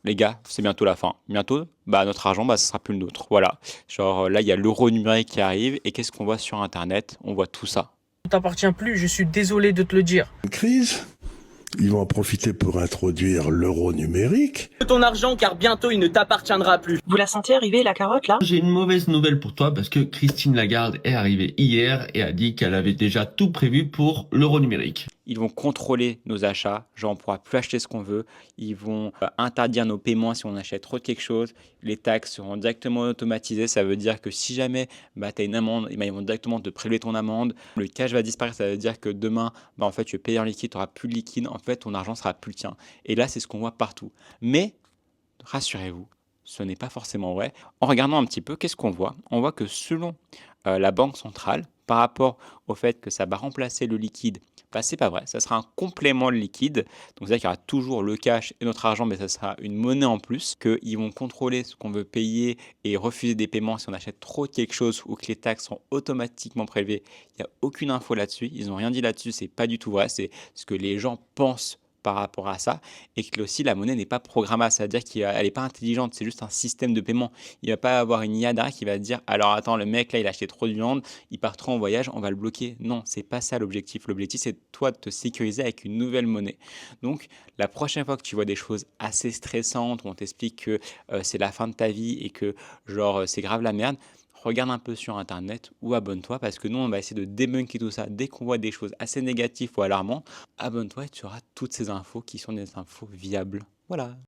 les gars, c'est bientôt la fin. Bientôt, bah, notre argent, bah, ce sera plus le nôtre. Voilà. Genre là, il y a l'euro numérique qui arrive et qu'est-ce qu'on voit sur Internet? On voit tout ça. Ne t'appartient plus, je suis désolé de te le dire. Crise. Ils vont en profiter pour introduire l'euro numérique. Ton argent car bientôt il ne t'appartiendra plus. Vous la sentez arriver, la carotte, là? J'ai une mauvaise nouvelle pour toi parce que Christine Lagarde est arrivée hier et a dit qu'elle avait déjà tout prévu pour l'euro numérique. Ils vont contrôler nos achats, genre on pourra plus acheter ce qu'on veut. Ils vont interdire nos paiements si on achète trop de quelque chose. Les taxes seront directement automatisées, ça veut dire que si jamais bah, tu as une amende, eh ben, ils vont directement te prélever ton amende. Le cash va disparaître, ça veut dire que demain, bah, en fait, tu es payé en liquide, tu n'auras plus de liquide, en fait, ton argent sera plus le tien. Et là, c'est ce qu'on voit partout. Mais rassurez-vous, ce n'est pas forcément vrai. En regardant un petit peu, qu'est-ce qu'on voit? On voit que selon la banque centrale, par rapport au fait que ça va remplacer le liquide, bah, c'est pas vrai, ça sera un complément de liquide. Donc c'est-à-dire qu'il y aura toujours le cash et notre argent, mais ça sera une monnaie en plus, qu'ils vont contrôler ce qu'on veut payer et refuser des paiements si on achète trop de quelque chose ou que les taxes sont automatiquement prélevées. Il n'y a aucune info là-dessus, ils n'ont rien dit là-dessus, c'est pas du tout vrai, c'est ce que les gens pensent par rapport à ça, et que aussi la monnaie n'est pas programmable, c'est-à-dire qu'elle n'est pas intelligente, c'est juste un système de paiement. Il ne va pas avoir une IA derrière qui va dire alors attends, le mec là il a acheté trop de viande, il part trop en voyage, on va le bloquer. Non, c'est pas ça l'objectif. L'objectif c'est toi de te sécuriser avec une nouvelle monnaie. Donc la prochaine fois que tu vois des choses assez stressantes où on t'explique que c'est la fin de ta vie et que genre c'est grave la merde, regarde un peu sur internet ou abonne-toi parce que nous on va essayer de débunker tout ça. Dès qu'on voit des choses assez négatives ou alarmantes, abonne-toi et tu auras toutes ces infos qui sont des infos viables. Voilà.